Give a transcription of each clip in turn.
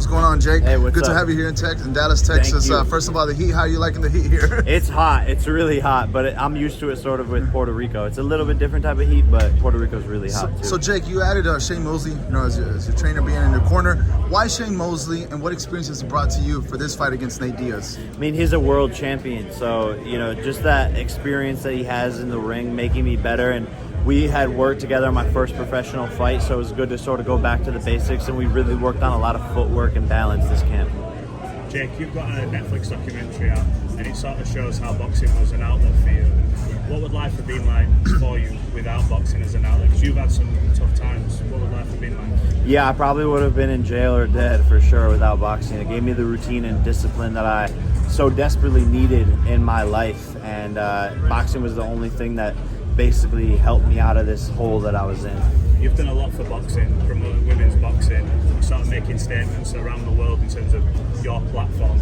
What's going on, Jake? Hey, what's Good up? to have you here in Dallas, Texas. Thank you. First of all, the heat. How are you liking the heat here? It's hot. It's really hot, but I'm used to it sort of with Puerto Rico. It's a little bit different type of heat, but Puerto Rico's really hot too. So Jake, you added Shane Mosley, as your trainer being in your corner. Why Shane Mosley, and what experience has he brought to you for this fight against Nate Diaz? I mean, he's a world champion, so just that experience that he has in the ring, making me better. And we had worked together on my first professional fight, so it was good to sort of go back to the basics, and we really worked on a lot of footwork and balance this camp. Jake, you've got a Netflix documentary out, and it sort of shows how boxing was an outlet for you. What would life have been like for you without boxing as an outlet? Because you've had some tough times. What would life have been like? Yeah, I probably would have been in jail or dead for sure without boxing. It gave me the routine and discipline that I so desperately needed in my life, and boxing was the only thing that basically helped me out of this hole that I was in. You've done a lot for boxing, promoting women's boxing, sort of making statements around the world in terms of your platform.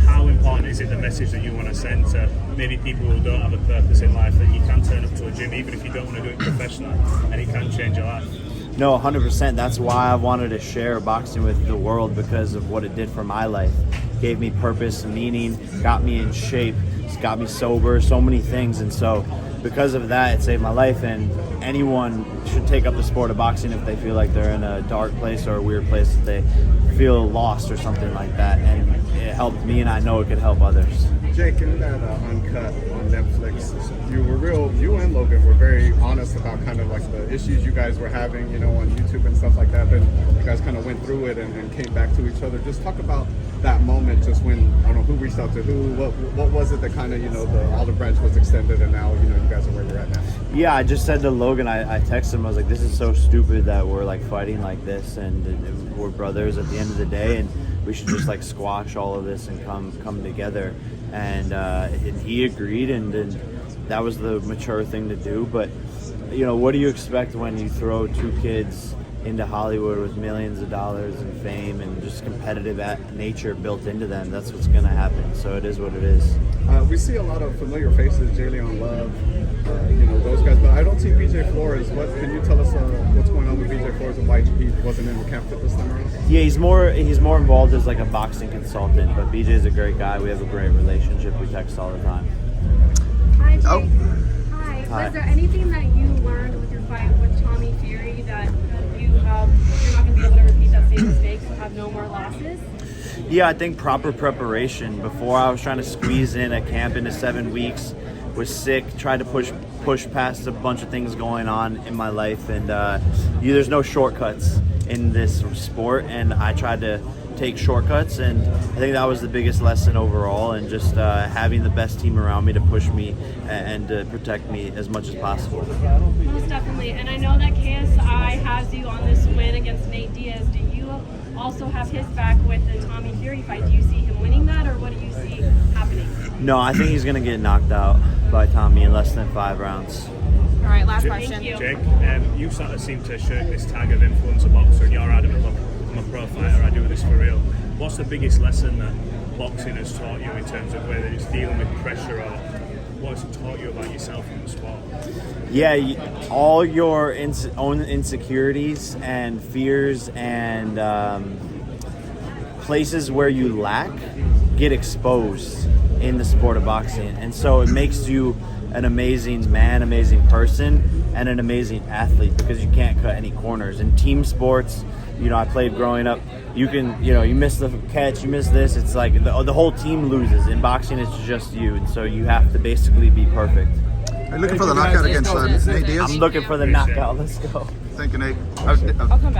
How important is it, the message that you want to send to maybe people who don't have a purpose in life, that you can turn up to a gym even if you don't want to do it professionally, and it can change your life? No, 100%. That's why I wanted to share boxing with the world, because of what it did for my life. It gave me purpose and meaning, got me in shape, it's got me sober, so many things. And so because of that, it saved my life, and anyone should take up the sport of boxing if they feel like they're in a dark place or a weird place, if they feel lost or something like that. And it helped me, and I know it could help others. Jake, in that Uncut on Netflix, you and Logan were very honest about kind of like the issues you guys were having, on YouTube and stuff like that. Then you guys kind of went through it and came back to each other. Just talk about that moment, just when, I don't know who reached out to who, what was it that kind of, the olive branch was extended, and now, you guys are where you're at now. Yeah, I just said to Logan, I texted him, I was like, this is so stupid that we're like fighting like this, and we're brothers at the end of the day, and we should just like squash all of this and come together. And he agreed, and that was the mature thing to do. But what do you expect when you throw two kids into Hollywood with millions of dollars and fame and just competitive nature built into them? That's what's going to happen. So it is what it is. We see a lot of familiar faces, Jayleon Love, those guys, but I don't see BJ Flores. Can you tell us what's going on with BJ Flores and why he wasn't in the camp this time around? Yeah, he's more involved as like a boxing consultant, but BJ is a great guy. We have a great relationship. We text all the time. Hi, Jake. Oh. Hi. Was there anything that you learned with your fight with Tommy Fury that you're not going to be able to repeat that same mistakes and have no more losses? Yeah, I think proper preparation. Before, I was trying to squeeze in a camp into 7 weeks, was sick, tried to push past a bunch of things going on in my life, and there's no shortcuts in this sport, and I tried to take shortcuts, and I think that was the biggest lesson overall, and just having the best team around me to push me and to protect me as much as possible. Most definitely, and I know that KSI has you on this win against Nate Diaz. Do you also have his back with the Tommy Fury fight? Do you see him winning that, or what do you see happening? No, I think he's going to get knocked out by Tommy in less than 5 rounds. All right, last question. Jake, you sort of seem to shirk this tag of influencer boxer, and you're adamant, look, I'm a pro fighter, I do this for real. What's the biggest lesson that boxing has taught you in terms of whether it's dealing with pressure, or what has it taught you about yourself in the sport? Yeah, all your own insecurities and fears and places where you lack get exposed in the sport of boxing, and so it makes you an amazing man, amazing person, and an amazing athlete, because you can't cut any corners. In team sports, I played growing up, you can, you miss the catch, you miss this, it's like the whole team loses. In boxing, it's just you, and so you have to basically be perfect. Are you looking for the knockout against Nate Diaz? I'm looking for the knockout. Let's go. Thank you, Nate. I'll come back.